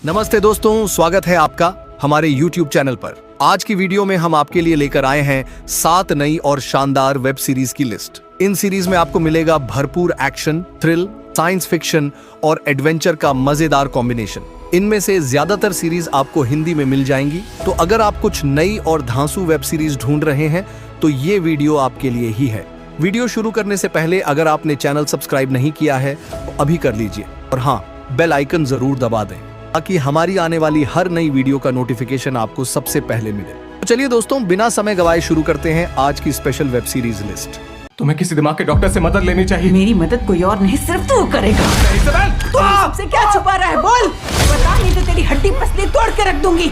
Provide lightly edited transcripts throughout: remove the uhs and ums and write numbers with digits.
नमस्ते दोस्तों, स्वागत है आपका हमारे YouTube चैनल पर। आज की वीडियो में हम आपके लिए लेकर आए हैं 7 नई और शानदार वेब सीरीज की लिस्ट। इन सीरीज में आपको मिलेगा भरपूर एक्शन, थ्रिल, साइंस फिक्शन और एडवेंचर का मजेदार कॉम्बिनेशन। इनमें से ज्यादातर सीरीज आपको हिंदी में मिल जाएंगी, तो अगर आप कुछ नई और धांसू वेब सीरीज ढूंढ रहे हैं तो ये वीडियो आपके लिए ही है। वीडियो शुरू करने से पहले अगर आपने चैनल सब्सक्राइब नहीं किया है तो अभी कर लीजिए, और हाँ, बेल आइकन जरूर दबा दें ताकि हमारी आने वाली हर नई वीडियो का नोटिफिकेशन आपको सबसे पहले मिले। तो चलिए दोस्तों, बिना समय गवाए शुरू करते हैं आज की स्पेशल वेब सीरीज लिस्ट। तुम्हें किसी दिमाग के डॉक्टर से मदद लेनी चाहिए। मेरी मदद कोई और नहीं, सिर्फ तू करेगा। तू सबसे क्या छुपा रहा है, बोल। बता, नहीं तो तेरी हड्डी पसली तोड़ के रख दूंगी।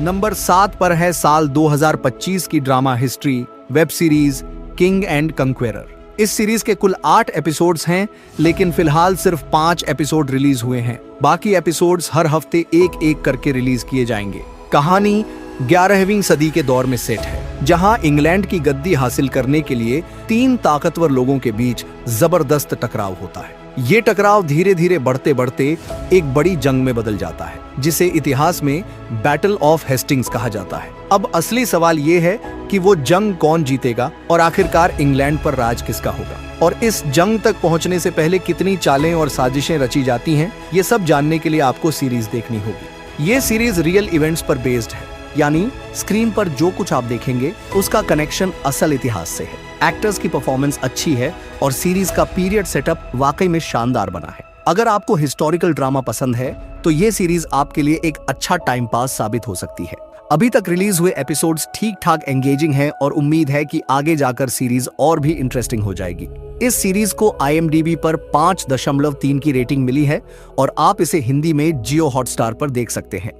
नंबर 7 पर है साल 2025 की drama history web series king and conqueror. इस सीरीज के कुल 8 एपिसोड्स हैं, लेकिन फिलहाल सिर्फ 5 एपिसोड रिलीज हुए हैं। बाकी एपिसोड्स हर हफ्ते एक एक करके रिलीज किए जाएंगे। कहानी 11वीं सदी के दौर में सेट है, जहां इंग्लैंड की गद्दी हासिल करने के लिए 3 ताकतवर लोगों के बीच जबरदस्त टकराव होता है। ये टकराव धीरे धीरे बढ़ते बढ़ते एक बड़ी जंग में बदल जाता है, जिसे इतिहास में बैटल ऑफ हेस्टिंग्स कहा जाता है। अब असली सवाल ये है कि वो जंग कौन जीतेगा और आखिरकार इंग्लैंड पर राज किसका होगा, और इस जंग तक पहुंचने से पहले कितनी चालें और साजिशें रची जाती हैं, ये सब जानने के लिए आपको सीरीज देखनी होगी। ये सीरीज रियल इवेंट्स पर बेस्ड है, यानी स्क्रीन पर जो कुछ आप देखेंगे उसका कनेक्शन असल इतिहास से है। एक्टर्स की परफॉर्मेंस अच्छी है और सीरीज का पीरियड सेटअप वाकई में शानदार बना है। अगर आपको हिस्टोरिकल ड्रामा पसंद है तो ये सीरीज आपके लिए एक अच्छा टाइम पास साबित हो सकती है। अभी तक रिलीज हुए एपिसोड्स ठीक ठाक एंगेजिंग हैं और उम्मीद है कि आगे जाकर सीरीज और भी इंटरेस्टिंग हो जाएगी। इस सीरीज को IMDb पर 5.3 की रेटिंग मिली है और आप इसे हिंदी में जियो हॉटस्टार पर देख सकते हैं।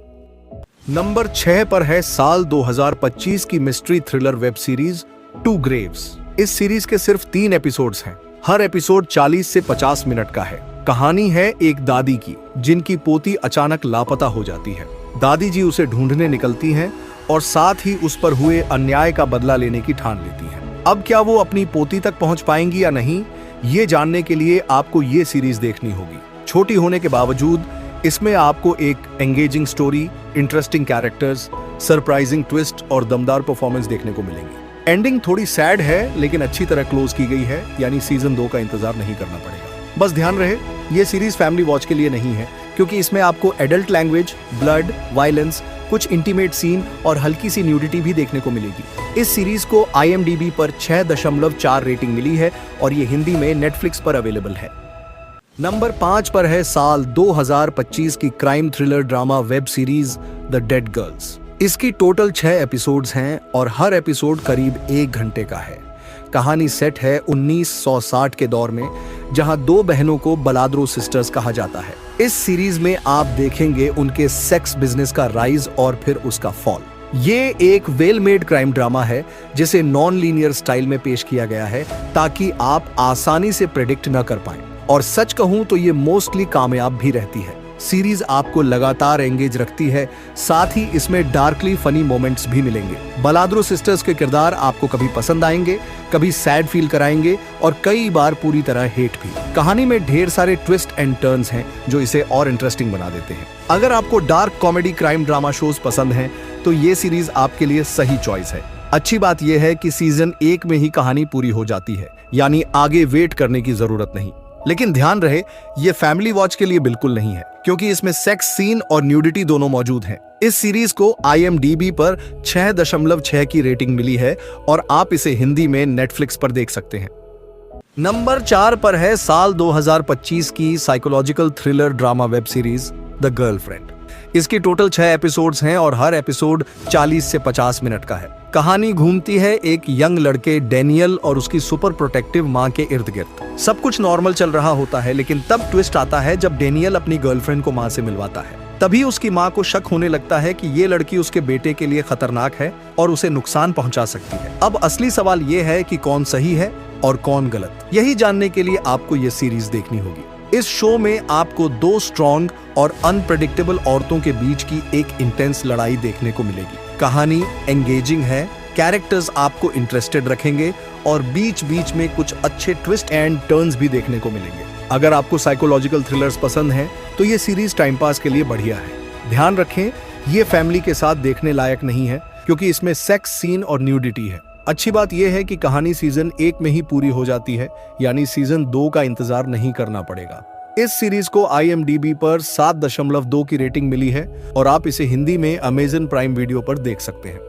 नंबर 6 पर है साल 2025 की mystery thriller web series Two Graves. इस सीरीज के सिर्फ 3 एपिसोड्स हैं। हर एपिसोड 40 से 50 मिनट का है। कहानी है एक दादी की, जिनकी पोती अचानक लापता हो जाती है। दादी जी उसे ढूंढने निकलती हैं और साथ ही उस पर हुए अन्याय का बदला लेने की ठान लेती हैं। अब क्या वो अपनी पोती तक पहुंच पाएंगी या नहीं, ये जानने के लिए आपको ये सीरीज देखनी होगी। छोटी होने के बावजूद इसमें आपको एक engaging story, interesting characters, surprising twist और दमदार परफॉर्मेंस देखने को मिलेंगी। एंडिंग थोड़ी सैड है, लेकिन अच्छी तरह क्लोज की गई है, यानी सीजन 2 का इंतजार नहीं करना पड़ेगा। बस ध्यान रहे, ये सीरीज फैमिली वॉच के लिए नहीं है, क्योंकि इसमें आपको एडल्ट लैंग्वेज, ब्लड, वायलेंस, कुछ इंटीमेट सीन और हल्की सी न्यूडिटी भी देखने को मिलेगी। इस सीरीज को IMDb पर 6.4 रेटिंग मिली है और ये हिंदी में नेटफ्लिक्स पर अवेलेबल है। नंबर 5 पर है साल 2025 की crime thriller drama web series the dead girls. इसकी टोटल 6 एपिसोड्स हैं और हर एपिसोड करीब 1 घंटे का है। कहानी सेट है 1960 के दौर में, जहां 2 बहनों को बलाद्रो सिस्टर्स कहा जाता है। इस सीरीज में आप देखेंगे उनके सेक्स बिजनेस का राइज और फिर उसका फॉल। ये एक वेल मेड क्राइम ड्रामा है, जिसे नॉन लीनियर स्टाइल में पेश किया गया है ताकि आप आसानी से प्रेडिक्ट न कर पाएं। और सच कहूं तो ये मोस्टली कामयाब भी रहती है। सीरीज आपको लगातार एंगेज रखती है, साथ ही इसमें डार्कली फनी मोमेंट्स भी मिलेंगे। बलाद्रो सिस्टर्स के किरदार आपको कभी पसंद आएंगे, कभी सैड फील कराएंगे और कई बार पूरी तरह हेट भी। कहानी में ढेर सारे ट्विस्ट एंड टर्न्स हैं जो इसे और इंटरेस्टिंग बना देते हैं। अगर आपको dark comedy crime drama shows पसंद हैं तो ये सीरीज आपके लिए सही चॉइस है। अच्छी बात यह है कि सीजन 1 में ही कहानी पूरी हो जाती है, यानी आगे वेट करने की जरूरत नहीं। लेकिन ध्यान रहे, ये फैमिली वॉच के लिए बिल्कुल नहीं है, क्योंकि इसमें सेक्स सीन और न्यूडिटी दोनों मौजूद हैं। इस सीरीज को IMDb पर 6.6 की रेटिंग मिली है और आप इसे हिंदी में नेटफ्लिक्स पर देख सकते हैं। नंबर 4 पर है साल 2025 की psychological thriller drama web series the girlfriend. इसकी टोटल 6 एपिसोड्स हैं और हर एपिसोड 40 से 50 मिनट का है। कहानी घूमती है एक यंग लड़के डेनियल और उसकी सुपर प्रोटेक्टिव माँ के इर्द गिर्द। सब कुछ नॉर्मल चल रहा होता है, लेकिन तब ट्विस्ट आता है जब डेनियल अपनी गर्लफ्रेंड को माँ से मिलवाता है। तभी उसकी माँ को शक होने लगता है कि ये लड़की उसके बेटे के लिए खतरनाक है और उसे नुकसान पहुंचा सकती है। अब असली सवाल ये है कि कौन सही है और कौन गलत। यही जानने के लिए आपको ये सीरीज देखनी होगी। इस शो में आपको 2 स्ट्रॉन्ग और अनप्रेडिक्टेबल औरतों के बीच की एक इंटेंस लड़ाई देखने को मिलेगी। कहानी एंगेजिंग है, कैरेक्टर्स आपको इंटरेस्टेड रखेंगे और बीच बीच में कुछ अच्छे ट्विस्ट एंड टर्न्स भी देखने को मिलेंगे। अगर आपको साइकोलॉजिकल थ्रिलर्स पसंद हैं तो ये सीरीज टाइम पास के लिए बढ़िया है। ध्यान रखें, ये फैमिली के साथ देखने लायक नहीं है क्योंकि इसमें सेक्स सीन और न्यूडिटी है। अच्छी बात यह है कि कहानी सीजन 1 में ही पूरी हो जाती है, यानी सीजन 2 का इंतजार नहीं करना पड़ेगा। इस सीरीज को IMDb पर 7.2 की रेटिंग मिली है और आप इसे हिंदी में अमेज़न प्राइम वीडियो पर देख सकते हैं।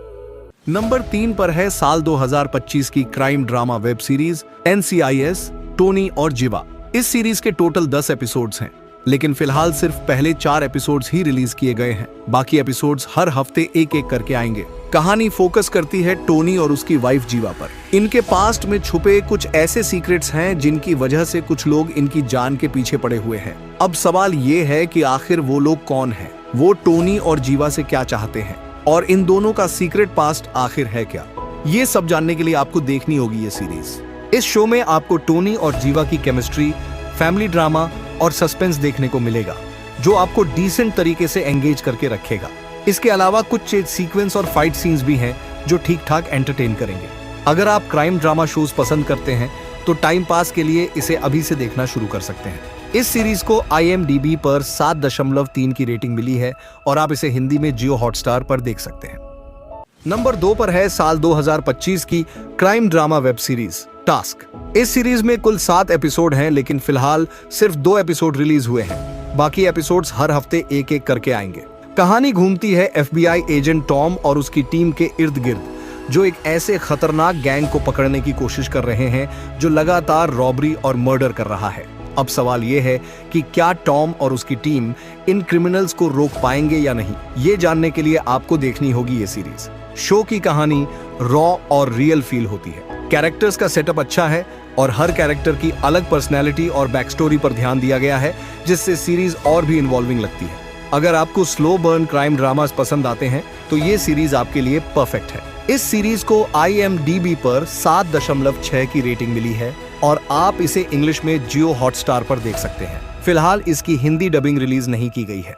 नंबर 3 पर है साल 2025 की crime drama web series NCIS Tony और जीवा। इस सीरीज के टोटल 10 एपिसोड्स हैं, लेकिन फिलहाल सिर्फ पहले 4 एपिसोड्स ही रिलीज किए गए हैं। बाकी एपिसोड्स हर हफ्ते एक करके आएंगे। कहानी फोकस करती है टोनी और उसकी वाइफ जीवा पर। इनके पास्ट में छुपे कुछ ऐसे सीक्रेट्स हैं जिनकी वजह से कुछ लोग इनकी जान के पीछे पड़े हुए हैं। अब सवाल ये है कि आखिर वो लोग कौन हैं? वो टोनी और जीवा से क्या चाहते हैं और इन दोनों का सीक्रेट पास्ट आखिर है क्या? ये सब जानने के लिए आपको देखनी होगी ये सीरीज। इस शो में आपको टोनी और जीवा की केमिस्ट्री, फैमिली ड्रामा और सस्पेंस देखने को मिलेगा, जो आपको डिसेंट तरीके से एंगेज करके रखेगा। इसके अलावा कुछ चेज सीक्वेंस और फाइट सीन्स भी हैं जो ठीक ठाक एंटरटेन करेंगे। अगर आप क्राइम ड्रामा शोज पसंद करते हैं तो टाइम पास के लिए इसे अभी से देखना शुरू कर सकते हैं। इस सीरीज को IMDb पर 7.3 की रेटिंग मिली है और आप इसे हिंदी में जियो हॉटस्टार पर देख सकते हैं। नंबर 2 पर है साल 2025 की crime drama web series task. इस सीरीज में कुल 7 एपिसोड हैं, लेकिन फिलहाल सिर्फ 2 एपिसोड रिलीज हुए हैं। बाकी एपिसोड्स हर हफ्ते एक करके आएंगे। कहानी घूमती है FBI एजेंट टॉम और उसकी टीम के इर्द गिर्द, जो एक ऐसे खतरनाक गैंग को पकड़ने की कोशिश कर रहे हैं जो लगातार रॉबरी और मर्डर कर रहा है। अब सवाल यह है कि क्या टॉम और उसकी टीम इन क्रिमिनल्स को रोक पाएंगे या नहीं। ये जानने के लिए आपको देखनी होगी ये सीरीज। शो की कहानी रॉ और रियल फील होती है। कैरेक्टर्स का सेटअप अच्छा है और हर कैरेक्टर की अलग पर्सनैलिटी और बैक स्टोरी पर ध्यान दिया गया है, जिससे सीरीज और भी इन्वॉल्विंग लगती है। अगर आपको स्लो बर्न क्राइम ड्रामास पसंद आते हैं तो ये सीरीज आपके लिए परफेक्ट है। इस सीरीज को IMDb पर 7.6 की रेटिंग मिली है और आप इसे इंग्लिश में जियो हॉटस्टार पर देख सकते हैं। फिलहाल इसकी हिंदी डबिंग रिलीज नहीं की गई है।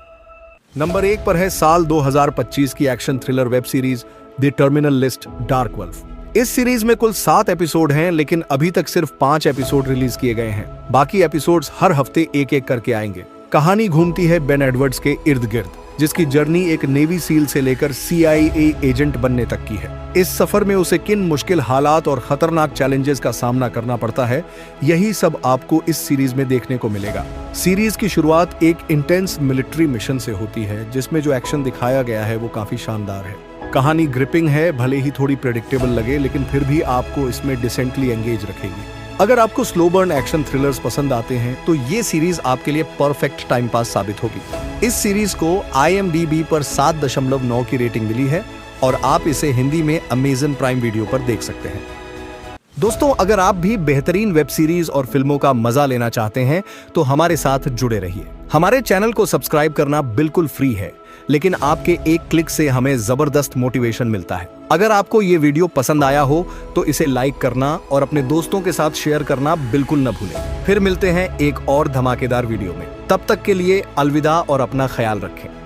नंबर 1 पर है साल 2025 की action thriller web series the terminal list dark wolf. इस सीरीज में कुल 7 एपिसोड हैं, लेकिन अभी तक सिर्फ 5 एपिसोड रिलीज किए गए हैं। बाकी एपिसोड्स हर हफ्ते एक करके आएंगे। कहानी घूमती है बेन एडवर्ड्स के इर्द गिर्द, जिसकी जर्नी एक नेवी सील से लेकर CIA एजेंट बनने तक की है। इस सफर में उसे किन मुश्किल हालात और खतरनाक चैलेंजेस का सामना करना पड़ता है, यही सब आपको इस सीरीज में देखने को मिलेगा। सीरीज की शुरुआत एक इंटेंस मिलिट्री मिशन से होती है, जिसमें जो एक्शन दिखाया गया है वो काफी शानदार है। कहानी ग्रिपिंग है, भले ही थोड़ी प्रेडिक्टेबल लगे, लेकिन फिर भी आपको इसमें डिसेंटली एंगेज रखेगी। अगर आपको स्लो बर्न एक्शन थ्रिलर्स पसंद आते हैं तो ये सीरीज आपके लिए परफेक्ट टाइम पास साबित होगी। इस सीरीज को IMDb पर 7.9 की रेटिंग मिली है और आप इसे हिंदी में अमेज़न प्राइम वीडियो पर देख सकते हैं। दोस्तों, अगर आप भी बेहतरीन वेब सीरीज और फिल्मों का मजा लेना चाहते हैं तो हमारे साथ जुड़े रहिए। हमारे चैनल को सब्सक्राइब करना बिल्कुल फ्री है, लेकिन आपके एक क्लिक से हमें जबरदस्त मोटिवेशन मिलता है। अगर आपको ये वीडियो पसंद आया हो तो इसे लाइक करना और अपने दोस्तों के साथ शेयर करना बिल्कुल न भूलें। फिर मिलते हैं एक और धमाकेदार वीडियो में। तब तक के लिए अलविदा और अपना ख्याल रखें।